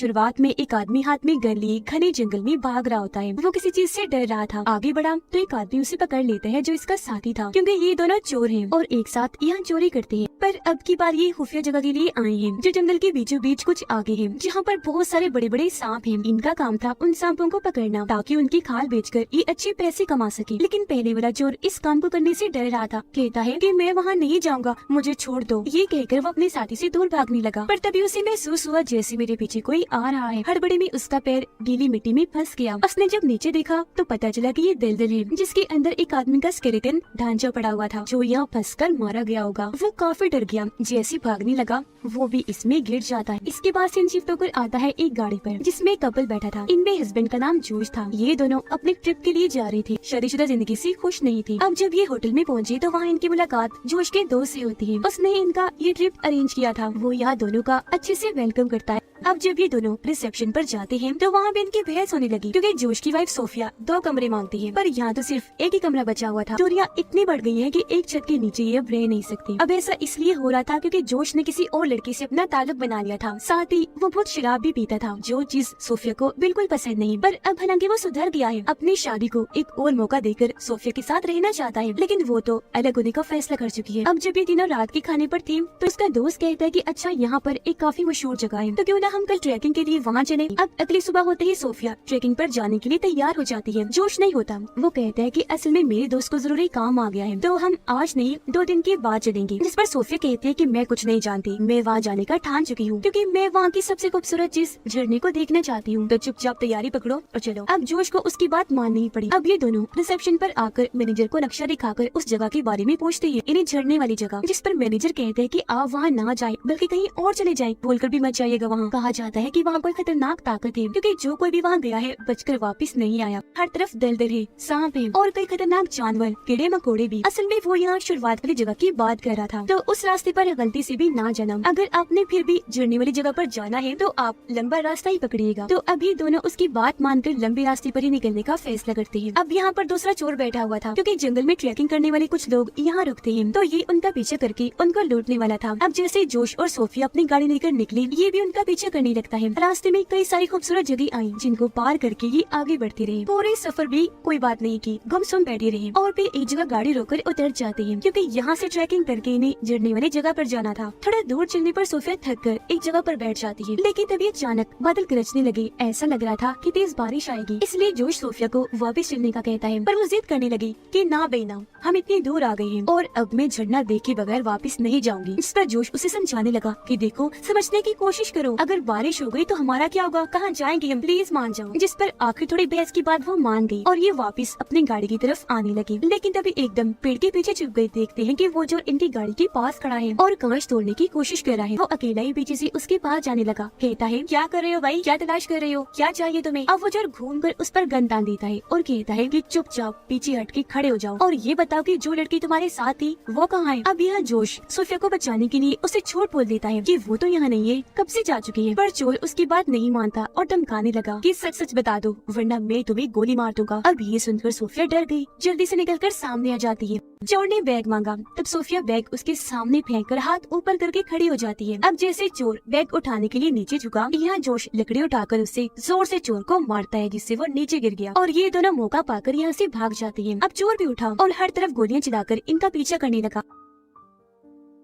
शुरुआत में एक आदमी हाथ में गन लिए घने जंगल में भाग रहा होता है। वो किसी चीज से डर रहा था। आगे बढ़ा तो एक आदमी उसे पकड़ लेता है जो इसका साथी था, क्योंकि ये दोनों चोर हैं और एक साथ यहाँ चोरी करते हैं। पर अब की बार ये खुफिया जगह के लिए आए हैं जो जंगल के बीचों बीच कुछ आगे है, जहाँ पर बहुत सारे बड़े बड़े सांप हैं। इनका काम था उन सांपों को पकड़ना ताकि उनकी खाल बेचकर ये अच्छे पैसे कमा सके। लेकिन पहले वाला चोर इस काम को करने से डर रहा था। कहता है कि मैं वहाँ नहीं जाऊंगा, मुझे छोड़ दो। ये कहकर वो अपने साथी से दूर भागने लगा। पर तभी उसे महसूस हुआ जैसे मेरे पीछे कोई आ रहा है। हड़बड़ी में उसका पैर गीली मिट्टी में फंस गया। उसने जब नीचे देखा तो पता चला कि ये दलदल है जिसके अंदर एक आदमी का स्केलेटन ढांचा पड़ा हुआ था जो यहाँ फंसकर मारा गया होगा। वो काफी डर गया। जैसे भागने लगा वो भी इसमें गिर जाता है। इसके बाद सीन शिफ्ट होकर आता है एक गाड़ी पर जिसमें कपल बैठा था। इनमें हस्बैंड का नाम जॉर्ज था। ये दोनों अपने ट्रिप के लिए जा रहे थे। शादीशुदा जिंदगी से खुश नहीं थी। अब जब ये होटल में पहुंचे तो वहाँ इनकी मुलाकात जॉर्ज के दोस्त से होती है। उसने इनका ये ट्रिप अरेंज किया था। वो यहाँ दोनों का अच्छे से वेलकम करता है। अब जब ये दोनों रिसेप्शन पर जाते हैं तो वहाँ भी इनकी बहस होने लगी, क्योंकि जोश की वाइफ सोफिया 2 कमरे मांगती है, पर यहाँ तो सिर्फ एक ही कमरा बचा हुआ था। चोरियां इतनी बढ़ गई हैं कि एक छत के नीचे ये अब रह नहीं सकती। अब ऐसा इसलिए हो रहा था क्योंकि जोश ने किसी और लड़की से अपना ताल्लुक बना लिया था। साथ ही वो बहुत शराब भी पीता था, जो चीज सोफिया को बिल्कुल पसंद नहीं। पर अब हालांकि वो सुधर गया है, अपनी शादी को एक और मौका देकर सोफिया के साथ रहना चाहता है, लेकिन वो तो अलग होने का फैसला कर चुकी है। अब जब ये तीनों रात के खाने पर थी तो उसका दोस्त कहता है कि अच्छा यहाँ पर एक काफी मशहूर जगह है, तो क्यों ना हम कल ट्रैकिंग के लिए वहाँ चले। अब अगली सुबह होते ही सोफिया ट्रैकिंग पर जाने के लिए तैयार हो जाती है। जोश नहीं होता। वो कहता है कि असल में मेरे दोस्त को जरूरी काम आ गया है, तो हम आज नहीं 2 दिन के बाद चलेंगे। जिस पर सोफिया कहती है कि मैं कुछ नहीं जानती, मैं वहाँ जाने का ठान चुकी हूँ, क्योंकि मैं वहाँ की सबसे खूबसूरत चीज झरने को देखना चाहती हूँ। तो चुपचाप तैयारी पकड़ो और चलो। अब जोश को उसकी बात माननी पड़ी। अब ये दोनों रिसेप्शन पर आकर मैनेजर को नक्शा दिखाकर उस जगह के बारे में पूछते हैं, इन्हें झरने वाली जगह, जिस पर मैनेजर कहते हैं कि आप वहाँ ना जाए बल्कि कहीं और चले जाए, बोलकर भी मत जाइएगा वहाँ। कहा जाता है कि वहाँ कोई खतरनाक ताकत है, क्योंकि जो कोई भी वहाँ गया है बचकर वापस नहीं आया। हर तरफ दलदल है, सांप है और कई खतरनाक जानवर, कीड़े मकोड़े भी। असल में वो यहाँ शुरुआत वाली जगह की बात कर रहा था, तो उस रास्ते पर गलती से भी ना जाना। अगर आपने फिर भी झरने वाली जगह पर जाना है तो आप लंबा रास्ता ही पकड़िएगा। तो अभी दोनों उसकी बात मानकर लंबे रास्ते पर ही निकलने का फैसला करते हैं। अब यहाँ पर दूसरा चोर बैठा हुआ था, क्योंकि जंगल में ट्रैकिंग करने वाले कुछ लोग यहाँ रुकते हैं, तो ये उनका पीछे करके उनको लूटने वाला था। अब जैसे जोश और सोफिया अपनी गाड़ी लेकर निकले, ये भी उनका पीछे करने लगता है। रास्ते में कई सारी खूबसूरत जगह आई जिनको पार करके ये आगे बढ़ते रहे। पूरे सफर भी कोई बात नहीं की, गुमसुम बैठे रहे और फिर एक जगह गाड़ी रोककर उतर जाते हैं, क्योंकि यहाँ से ट्रैकिंग करके इन्हें झरने वाली जगह पर जाना था। थोड़ा दूर चलने पर सोफिया थक कर एक जगह पर बैठ जाती है, लेकिन तभी अचानक बादल गरजने लगे। ऐसा लग रहा था कि तेज बारिश आएगी, इसलिए जोश सोफिया को वापस चलने का कहता है, पर वो जिद करने लगी कि ना बेना, हम इतनी दूर आ गए हैं और अब मैं झरना देखे बगैर वापस नहीं जाऊंगी। इस पर जोश उसे समझाने लगा कि देखो, समझने की कोशिश करो, अगर बारिश हो गई तो हमारा क्या होगा, कहाँ जाएंगे हम, प्लीज मान जाओ। जिस पर आखिर थोड़ी बहस के बाद वो मान गई और ये वापस अपनी गाड़ी की तरफ आने लगी। लेकिन तभी एकदम पेड़ के पीछे छुप गई। देखते हैं कि वो जो इनकी गाड़ी के पास खड़ा है और कांच तोड़ने की कोशिश कर रहा है। वो अकेला ही पीछे से उसके पास जाने लगा। कहता है, क्या कर रहे हो भाई, क्या तलाश कर रहे हो, क्या चाहिए तुम्हें। अब वो जो घूम कर उस पर गन तान देता है और कहता है कि चुपचाप पीछे हट के खड़े हो जाओ और ये बताओ कि जो लड़की तुम्हारे साथ थी वो कहाँ है। अब यह जोश सोफिया को बचाने के लिए उसे झूठ बोल देता है कि वो तो यहाँ नहीं है, कब से जा चुकी है। पर चोर उसकी बात नहीं मानता और धमकाने लगा कि सच सच बता दो वरना मैं तुम्हें गोली मार दूंगा। अब ये सुनकर सोफिया डर गई, जल्दी से निकलकर सामने आ जाती है। चोर ने बैग मांगा, तब सोफिया बैग उसके सामने फेंककर हाथ ऊपर करके खड़ी हो जाती है। अब जैसे चोर बैग उठाने के लिए नीचे झुका, यहाँ जोश लकड़ी उठाकर उससे जोर से चोर को मारता है, जिससे वो नीचे गिर गया और ये दोनों मौका पाकर यहाँ से भाग जाते हैं। अब चोर भी उठा और हर तरफ गोलियां चलाकर इनका पीछा करने लगा।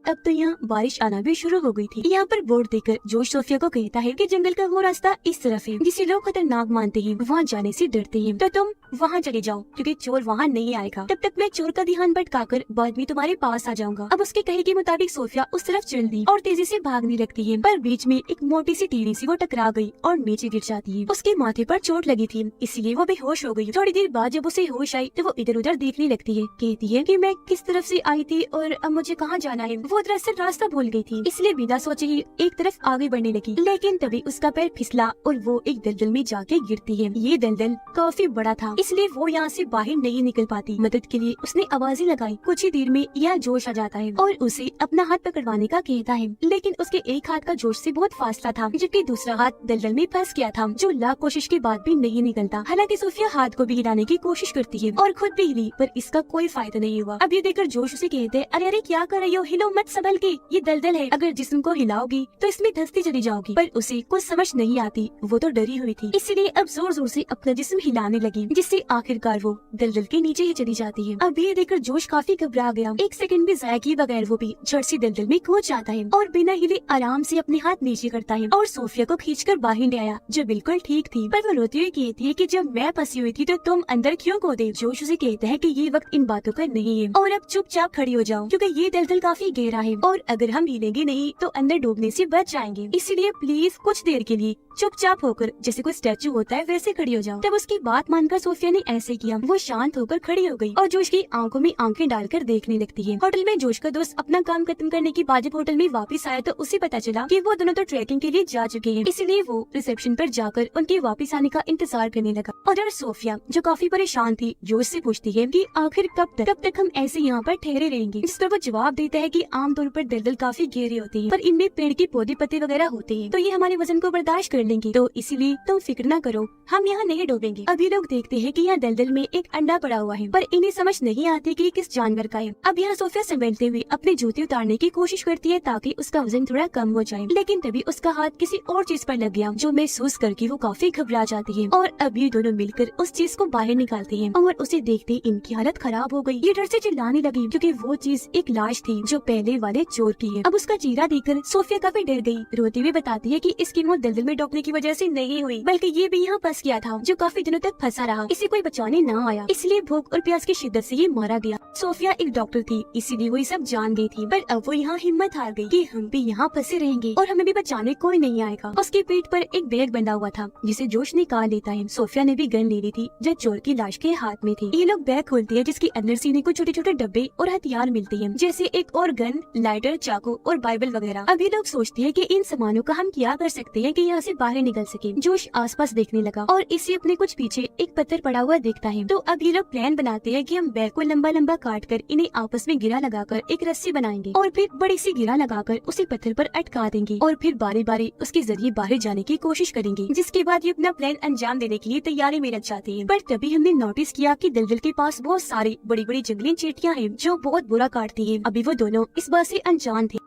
अब तो यहाँ बारिश आना भी शुरू हो गई थी। यहाँ पर बोर्ड देखकर जोश सोफिया को कहता है कि जंगल का वो रास्ता इस तरफ है जिसे लोग खतरनाक मानते हैं, वहाँ जाने से डरते हैं, तो तुम वहाँ चले जाओ क्योंकि चोर वहाँ नहीं आएगा। तब तक मैं चोर का ध्यान भटकाकर बाद में तुम्हारे पास आ जाऊंगा। अब उसके कहे के मुताबिक सोफिया उस तरफ चल दी और तेजी से भागने लगती है, पर बीच में एक मोटी सी टीढ़ी सी वो टकरा गई और नीचे गिर जाती है। उसके माथे पर चोट लगी थी, इसलिए वो बेहोश हो गई। थोड़ी देर बाद जब उसे होश आई तो वो इधर उधर देखने लगती है। कहती है कि मैं किस तरफ से आई थी और अब मुझे कहाँ जाना है। वो दरअसल रास्ता भूल गई थी, इसलिए बिना सोचे ही एक तरफ आगे बढ़ने लगी, लेकिन तभी उसका पैर फिसला और वो एक दलदल में जाके गिरती है। ये दलदल काफी बड़ा था, इसलिए वो यहाँ से बाहर नहीं निकल पाती। मदद के लिए उसने आवाजें लगाई। कुछ ही देर में यह जोश आ जाता है और उसे अपना हाथ पकड़वाने का कहता है, लेकिन उसके एक हाथ का जोश से बहुत फासला था, जबकि दूसरा हाथ दलदल में फंस गया था, जो लाख कोशिश के बाद भी नहीं निकलता। हालांकि सोफिया हाथ को भी हिलाने की कोशिश करती है और खुद भी हिली, पर इसका कोई फायदा नहीं हुआ। अब ये देखकर जोश उसे कहते हैं, अरे अरे क्या कर रही हो, हिलो मत, संभल के, ये दलदल है, अगर जिस्म को हिलाओगी तो इसमें धंसती चली जाओगी। पर उसे कुछ समझ नहीं आती, वो तो डरी हुई थी, इसलिए अब जोर जोर से अपना जिस्म हिलाने लगी, जिससे आखिरकार वो दलदल के नीचे ही चली जाती है। अब ये देखकर जोश काफी घबरा गया, एक सेकंड भी जाया किए बगैर वो भी झट से दलदल में कूद जाता है और बिना हिले आराम से अपने हाथ नीचे करता है और सोफिया को खींचकर बाहर ले आया, जो बिल्कुल ठीक थी। पर वो रोती हुई कहती है कि जब मैं फंसी हुई थी तो तुम अंदर क्यों कूदे। जोश उसे कहता है कि ये वक्त इन बातों का नहीं है और अब चुपचाप खड़ी हो जाओ, क्योंकि ये दलदल काफी गहरा है और अगर हम हिलेंगे नहीं तो अंदर डूबने से बच जाएंगे, इसलिए प्लीज कुछ देर के लिए चुपचाप होकर जैसे कोई स्टैचू होता है वैसे खड़ी हो जाओ। तब उसकी बात मानकर सोफिया ने ऐसे किया, वो शांत होकर खड़ी हो गई और जोश की आंखों में आंखें डालकर देखने लगती है। होटल में जोश का दोस्त अपना काम खत्म करने के बाद जब होटल में वापस आया तो उसे पता चला कि वो दोनों तो ट्रैकिंग के लिए जा चुके हैं, इसलिए वो रिसेप्शन पर जाकर उनके वापस आने का इंतजार करने लगा। और सोफिया जो काफी परेशान थी जोश से पूछती है कि आखिर कब तक हम ऐसे यहाँ पर ठहरे रहेंगे। जिस पर वो जवाब देता है कि आमतौर पर दलदल काफी गहरी होती है, पर इनमें पेड़ के पौधे पत्ते वगैरह होते हैं, तो ये हमारे वजन को बर्दाश्त कर लेंगे, तो इसीलिए तुम फिक्र न करो, हम यहाँ नहीं डूबेंगे। अभी लोग देखते हैं कि यहाँ दलदल में एक अंडा पड़ा हुआ है, पर इन्हें समझ नहीं आती कि किस जानवर का है। अब यहाँ सोफिया संभलते हुए अपने जूते उतारने की कोशिश करती है ताकि उसका वजन थोड़ा कम हो जाए, लेकिन तभी उसका हाथ किसी और चीज पर लग गया, जो महसूस करके वो काफी घबरा जाती है और अब ये दोनों मिलकर उस चीज को बाहर निकालती हैं और उसे देखते ही इनकी हालत खराब हो गई। ये डर से चिल्लाने लगी क्योंकि वो चीज एक लाश थी जो पहले वाले चोर की है। अब उसका चेहरा देखकर सोफिया काफी डर गई, रोती हुई बताती है कि इसकी मौत दलदल में डूबने की वजह से नहीं हुई, बल्कि ये भी यहाँ फंस गया था, जो काफी दिनों तक फंसा रहा, इसे कोई बचाने न आया, इसलिए भूख और प्यास की शिद्दत से ये मारा गया। सोफिया एक डॉक्टर थी, इसीलिए वो ये सब जान गई थी, पर अब वो यहाँ हिम्मत हार गई कि हम भी यहाँ फंसे रहेंगे और हमें भी बचाने कोई नहीं आएगा। उसकी पीठ पर एक बैग बंधा हुआ था जिसे जोश निकाल लेता है। सोफिया ने भी गन ले ली थी जो चोर की लाश के हाथ में थी। ये लोग बैग खोलते हैं जिसके अंदर सीने को छोटे छोटे डब्बे और हथियार मिलते हैं, जैसे एक और गन, लाइटर, चाकू और बाइबल वगैरह। अभी लोग सोचते हैं कि इन सामानों का हम क्या कर सकते हैं कि यहाँ से बाहर निकल सके। जोश आसपास देखने लगा और इसे अपने कुछ पीछे एक पत्थर पड़ा हुआ देखता है, तो अब ये लोग प्लान बनाते हैं कि हम बैग को लंबा लंबा काट कर इन्हें आपस में गिरा लगाकर एक रस्सी बनाएंगे और फिर बड़ी सी गिरा लगाकर उसे पत्थर पर अटका देंगे और फिर बारी बारी उसके जरिए बाहर जाने की कोशिश करेंगे, जिसके बाद ये अपना प्लान अंजाम देने के लिए तैयारी में लग जाते हैं। पर तभी हमने नोटिस किया कि दलदल के पास बहुत सारी बड़ी बड़ी जंगली चींटियां हैं जो बहुत बुरा काटती हैं। अभी वो दोनों इस बात से अनजान थे।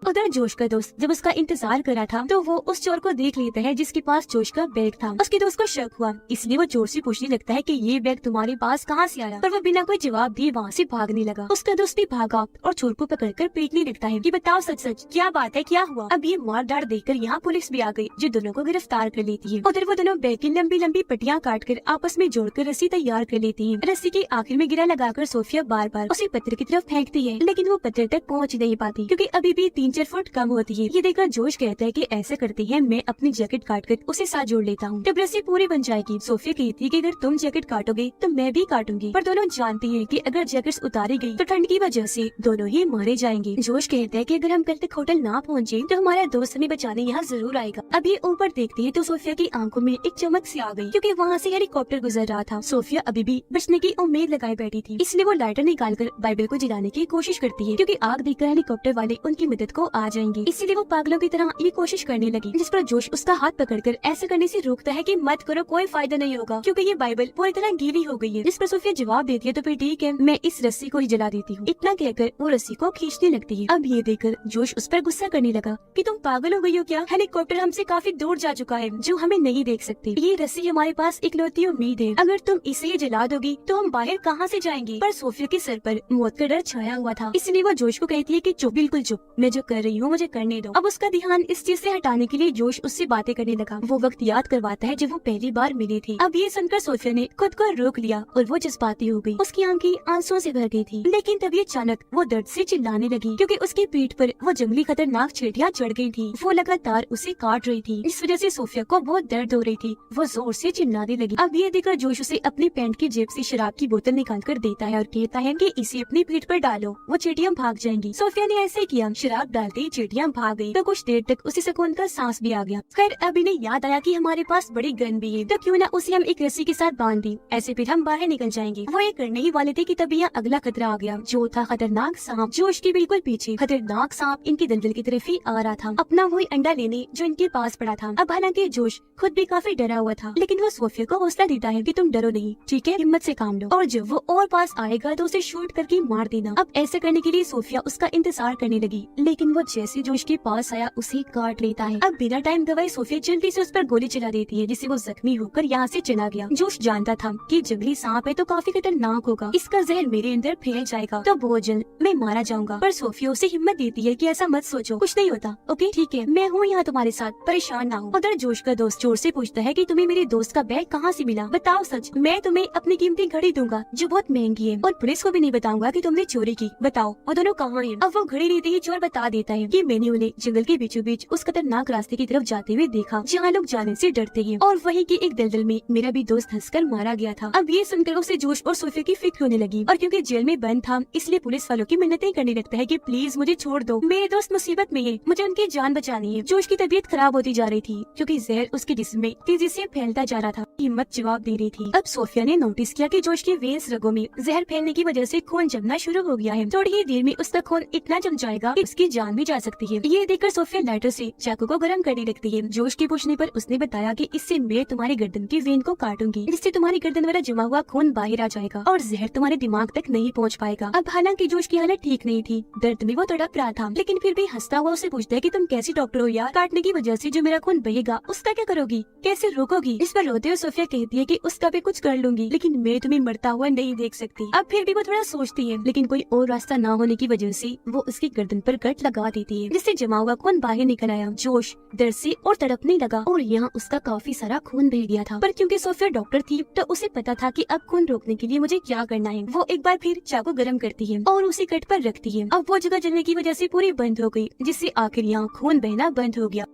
उधर जोश का दोस्त जब उसका इंतजार कर रहा था तो वो उस चोर को देख लेता है जिसके पास जोश का बैग था। उसके दोस्त को शक हुआ, इसलिए वो चोर से पूछने लगता है कि ये बैग तुम्हारे पास कहाँ से आया, पर वो बिना कोई जवाब दिए वहाँ से भागने लगा। उसका दोस्त भी भागा और चोर को पकड़कर पीटने लगता है कि बताओ सच सच क्या बात है, क्या हुआ। अब ये मार डार देखकर यहाँ पुलिस भी आ गई जो दोनों को गिरफ्तार कर लेती है। उधर वो दोनों बैग की लंबी लंबी पट्टियाँ काट कर आपस में जोड़कर रस्सी तैयार कर लेती है। रस्सी के आखिर में गिरा लगाकर सोफिया बार बार उसे पत्थर की तरफ फेंकती है, लेकिन वो पत्थर तक पहुँच नहीं पाती क्योंकि अभी भी 3-4 फुट कम होती है। ये देखकर जोश कहता है कि ऐसे करते हैं, मैं अपनी जैकेट काटकर उसे साथ जोड़ लेता हूँ, तब रस्सी पूरी बन जाएगी। सोफिया कहती है कि अगर तुम जैकेट काटोगे तो मैं भी काटूंगी, पर दोनों जानती हैं कि अगर जैकेट्स उतारी गई तो ठंड की वजह से दोनों ही मारे जाएंगे। जोश कहता है कि अगर हम कल तक होटल ना पहुँचे तो हमारा दोस्त हमें बचाने यहाँ जरूर आएगा। अब ये ऊपर देखती है तो सोफिया की आंखों में एक चमक सी आ गई क्योंकि वहाँ से हेलीकॉप्टर गुजर रहा था। सोफिया अभी भी बचने की उम्मीद लगाए बैठी थी, इसलिए वो लाइटर निकालकर बाइबल को जलाने की कोशिश करती है क्योंकि आग देखकर हेलीकॉप्टर वाले उनकी मदद को आ जाएंगे। इसीलिए वो पागलों की तरह ये कोशिश करने लगी, जिस पर जोश उसका हाथ पकड़कर ऐसे करने से रोकता है कि मत करो, कोई फायदा नहीं होगा क्योंकि ये बाइबल पूरी तरह गीली हो गई है। जिस पर सोफिया जवाब देती है तो फिर ठीक है, मैं इस रस्सी को ही जला देती हूँ। इतना कहकर वो रस्सी को खींचने लगती है। अब ये देखकर जोश उस पर गुस्सा करने लगा कि तुम पागल हो गई हो क्या, हेलीकॉप्टर हमसे काफी दूर जा चुका है जो हमें नहीं देख सकते। ये रस्सी हमारे पास इकलौती उम्मीद है, अगर तुम इसे ही जला दोगी तो हम बाहर कहाँ से जाएंगे। पर सोफिया के सर पर मौत का डर छाया हुआ था, इसलिए वो जोश को कहती है कि चुप, बिल्कुल चुप, मैं जो कर रही हूँ मुझे करने दो। अब उसका ध्यान इस चीज से हटाने के लिए जोश उससे बातें करने लगा। वो वक्त याद करवाता है जब वो पहली बार मिली थी। अब ये सुनकर सोफिया ने खुद को रोक लिया और वो जज्बाती हो गई। उसकी आंखें आंसुओं से भर गई थी, लेकिन तभी अचानक वो दर्द से चिल्लाने लगी क्योंकि उसकी पीठ पर वो जंगली खतरनाक चींटियां चढ़ गई थी। वो लगातार उसे काट रही थी, इस वजह से सोफिया को बहुत दर्द हो रही थी। वो जोर से चिल्लाने लगी। अब ये देखकर जोश उसे अपनी पैंट की जेब से शराब की बोतल निकाल कर देता है और कहता है कि इसे अपनी पीठ पर डालो, वो चींटियां भाग जाएंगी। सोफिया ने ऐसे किया, शराब डाल डालते ही चींटियां भाग गई तो कुछ देर तक उसी सुकून का सांस भी आ गया। खैर अब इन्हें याद आया कि हमारे पास बड़ी गन भी है, तो क्यों ना उसे हम एक रस्सी के साथ बांध दी, ऐसे फिर हम बाहर निकल जाएंगे। वो ये करने ही वाले थे कि तभी यहाँ अगला खतरा आ गया, जो था खतरनाक सांप, जो उसके बिल्कुल पीछे। खतरनाक सांप इनकी दलदल की तरफ ही आ रहा था, अपना वही अंडा लेने जो इनके पास पड़ा था। अब हालांकि जोश खुद भी काफी डरा हुआ था, लेकिन वो सोफिया को हौसला देता है कि तुम डरो नहीं, ठीक है, हिम्मत से काम लो, और जब वो और पास आएगा तो उसे शूट करके मार देना। अब ऐसे करने के लिए सोफिया उसका इंतजार करने लगी, लेकिन वो जैसे जोश के पास आया उसे काट लेता है। अब बिना टाइम गवाए सोफिया जल्दी से उस पर गोली चला देती है, जिससे वो जख्मी होकर यहाँ से चला गया। जोश जानता था कि जंगली सांप है तो काफी खतरनाक होगा, इसका जहर मेरे अंदर फैल जाएगा तो बहुत जल्द मैं मारा जाऊंगा। पर सोफिया उसे हिम्मत देती है कि ऐसा मत सोचो, कुछ नहीं होता, ओके ठीक है, मैं हूँ यहाँ तुम्हारे साथ, परेशान ना हो। उधर जोश का दोस्त जोर से पूछता है कि तुम्हें मेरे दोस्त का बैग कहाँ से मिला, बताओ सच, मैं तुम्हें अपनी कीमती घड़ी दूंगा जो बहुत महंगी है, और पुलिस को भी नहीं बताऊंगा कि तुमने चोरी की, बताओ वो दोनों कहाँ हैं। अब वो घड़ी लेते ही चोर बता देता है कि मैंने उन्हें जंगल के बीचों बीच उस खतरनाक रास्ते की तरफ जाते हुए देखा जहाँ लोग जाने से डरते हैं, और वहीं की एक दलदल में मेरा भी दोस्त हंसकर मारा गया था। अब ये सुनकर उसे जोश और सोफिया की फिक्र होने लगी, और क्योंकि जेल में बंद था इसलिए पुलिस वालों की मिन्नतें करने लगता है कि प्लीज मुझे छोड़ दो, मेरे दोस्त मुसीबत में है, मुझे उनकी जान बचानी है। जोश की तबीयत खराब होती जा रही थी क्योंकि जहर उसके जिस्म में तेजी से फैलता जा रहा था। हिम्मत जवाब दे रही थी। अब सोफिया ने नोटिस किया कि जोश के वेन्स रगों में जहर फैलने की वजह से खून जमना शुरू हो गया है, थोड़ी ही देर में उसका खून इतना जम जाएगा कि उसकी जान भी जा सकती है। ये देखकर सोफिया लाइटर से चाकू को गर्म करने लगती है। जोश के पूछने पर उसने बताया कि इससे मैं तुम्हारी गर्दन की वेन को काटूंगी, जिससे तुम्हारी गर्दन वाला जमा हुआ खून बाहर आ जाएगा और जहर तुम्हारे दिमाग तक नहीं पहुंच पाएगा। अब हालांकि जोश की हालत ठीक नहीं थी, दर्द में वो तड़प रहा था, लेकिन फिर भी हंसता हुआ उसे पूछता है कि तुम कैसी डॉक्टर हो यार, काटने की वजह से जो मेरा खून बहेगा उसका क्या करोगी, कैसे रोकोगी। इस पर रोते हुए सोफिया कहती है कि उसका भी कुछ कर लूंगी, लेकिन मैं तुम्हें मरता हुआ नहीं देख सकती। अब फिर भी वो थोड़ा सोचती है, लेकिन कोई और रास्ता ना होने की वजह से वो उसकी गर्दन पर कट लगा देती है, जिससे जमा हुआ खून बाहर निकल आया। जोश दर्द से और तड़पने लगा और यहाँ उसका काफी सारा खून बह गया था, पर क्योंकि सोफिया डॉक्टर थी तो उसे पता था कि अब खून रोकने के लिए मुझे क्या करना है। वो एक बार फिर चाकू गर्म करती है और उसी कट पर रखती है। अब वो जगह जलने की वजह से पूरी बंद हो गई, जिससे आखिर यहाँ खून बहना बंद हो गया।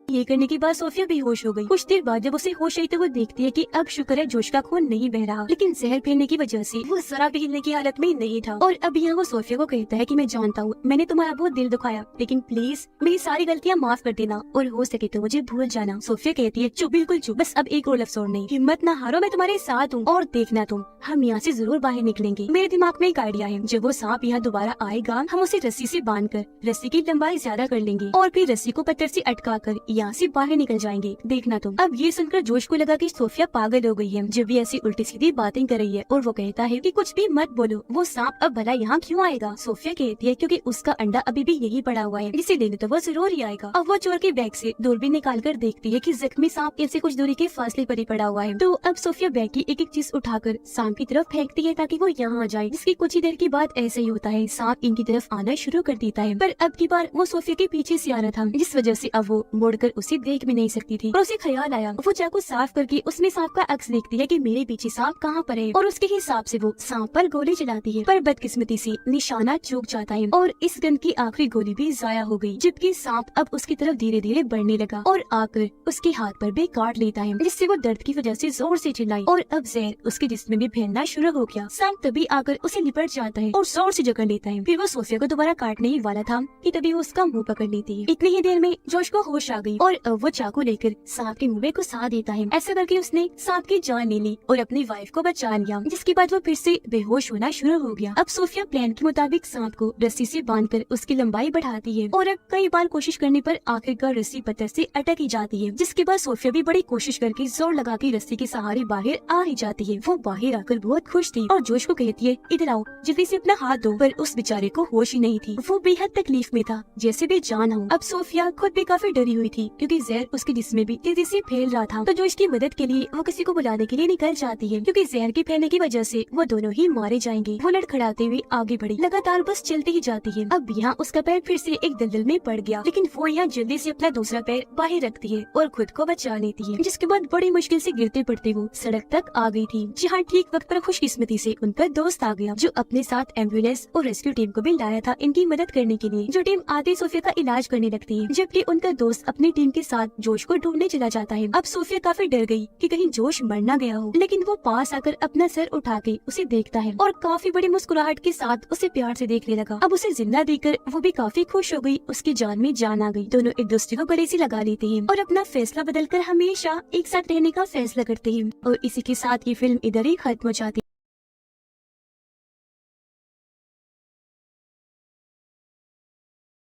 ये करने के बाद सोफिया बेहोश हो गई। कुछ देर बाद जब उसे होश आई तो वो देखती है कि अब शुक्र है जोश का खून नहीं बह रहा, लेकिन जहर फैलने की वजह से वो जरा भी हिलने की हालत में नहीं था। और अब यहाँ वो सोफिया को कहता है कि मैं जानता हूँ मैंने तुम्हारा बहुत दिल दुखाया, लेकिन प्लीज मेरी सारी गलतियाँ माफ कर देना और हो सके तो मुझे भूल जाना। सोफिया कहती है चुप, बिल्कुल चुप, बस अब एक और लफ्ज़ और नहीं, हिम्मत न हारो, मैं तुम्हारे साथ हूँ और देखना तुम, हम यहाँ से जरूर बाहर निकलेंगे। मेरे दिमाग में एक आइडिया है, जब वो सांप यहाँ दोबारा आएगा हम उसे रस्सी से बांधकर रस्सी की लंबाई ज्यादा कर लेंगे और फिर रस्सी को पत्थर से अटका कर यहाँ से बाहर निकल जाएंगे, देखना तुम। अब ये सुनकर जोश को लगा कि सोफिया पागल हो गई है, जब भी ऐसी उल्टी सीधी बातें कर रही है, और वो कहता है कि कुछ भी मत बोलो, वो सांप अब भला यहाँ क्यों आएगा। सोफिया कहती है क्योंकि उसका अंडा अभी भी यही पड़ा हुआ है, जिसे लेने तो वो जरूर ही आएगा। अब वो चोर के बैग से दूरबीन निकाल कर देखती है कि जख्मी सांप इनसे कुछ दूरी के फासले पर ही पड़ा हुआ है। तो अब सोफिया बैग की एक एक चीज उठाकर सांप की तरफ फेंकती है ताकि वो यहाँ आ जाए, जिसकी कुछ ही देर के बाद ऐसे ही होता है, सांप इनकी तरफ आना शुरू कर देता है। पर अब की बार वो सोफिया के पीछे से आ रहा था, जिस वजह से अब वो मुड़कर उसे देख भी नहीं सकती थी। और उसे ख्याल आया, वो चाकू साफ करके उसमें सांप का अक्स देखती है कि मेरे पीछे सांप कहाँ पर है, और उसके हिसाब से वो सांप पर गोली चलाती है, पर बदकिस्मती से निशाना चूक जाता है और इस गन की आखिरी गोली भी जाया हो गई, जबकि सांप अब उसकी तरफ धीरे धीरे बढ़ने लगा और आकर उसके हाथ पर भी काट लेता है, जिससे वो दर्द की वजह से जोर से चिल्लाई और अब जहर उसके जिस्म में फैलना शुरू हो गया। सांप तभी आकर उसे लिपट जाता है और जोर से जकड़ लेता है। फिर वो सोफिया को दोबारा काटने ही वाला था कि तभी वो उसका मुंह पकड़ लेती है। इतनी ही देर में जोश को होश आ गई और अब वो चाकू लेकर सांप के मुंह में घुसा देता है। ऐसा करके उसने सांप की जान ले ली और अपनी वाइफ को बचा लिया, जिसके बाद वो फिर से बेहोश होना शुरू हो गया। अब सोफिया प्लान के मुताबिक सांप को रस्सी से बांधकर उसकी लंबाई बढ़ाती है और अब कई बार कोशिश करने पर आखिरकार रस्सी पत्थर से अटक ही जाती है, जिसके बाद सोफिया भी बड़ी कोशिश करके जोर लगा के रस्सी के सहारे बाहर आ ही जाती है। वो बाहर आकर बहुत खुश थी और जोश को कहती है इधर आओ, जल्दी से अपना हाथ दो, पर उस बेचारे को होश ही नहीं थी, वो बेहद तकलीफ में था, जैसे भी जान हो। अब सोफिया खुद भी काफी डरी हुई थी क्योंकि जहर उसके जिस्म में भी तेजी से फैल रहा था, तो जोश की मदद के लिए वो किसी को बुलाने के लिए निकल जाती है क्योंकि जहर के फैलने की वजह से वो दोनों ही मारे जाएंगे। वो लड़खड़ाते हुए आगे बढ़ी, लगातार बस चलती ही जाती है। अब यहाँ उसका पैर फिर से एक दलदल में पड़ गया, लेकिन वो यहाँ जल्दी से अपना दूसरा पैर बाहर रखती है और खुद को बचा लेती है, जिसके बाद बड़ी मुश्किल से गिरते पड़ते वो सड़क तक आ गई थी, जहाँ ठीक वक्त पर खुशकिस्मती से उनका दोस्त आ गया, जो अपने साथ एम्बुलेंस और रेस्क्यू टीम को भी लाया था इनकी मदद करने के लिए, जो टीम आते सोफिया का इलाज करने लगती है, जबकि उनका दोस्त अपनी टीम के साथ जोश को ढूंढने चला जाता है। अब सोफिया काफी डर गई कि कहीं जोश मर ना गया हो, लेकिन वो पास आकर अपना सर उठा के उसे देखता है और काफी बड़ी मुस्कुराहट के साथ उसे प्यार से देखने लगा। अब उसे जिंदा देखकर वो भी काफी खुश हो गई, उसकी जान में जान आ गई। दोनों एक दूसरे को गले से लगा लेते हैं और अपना फैसला बदलकर हमेशा एक साथ रहने का फैसला करते हैं। और इसी के साथ ये फिल्म इधर ही खत्म हो जाती है।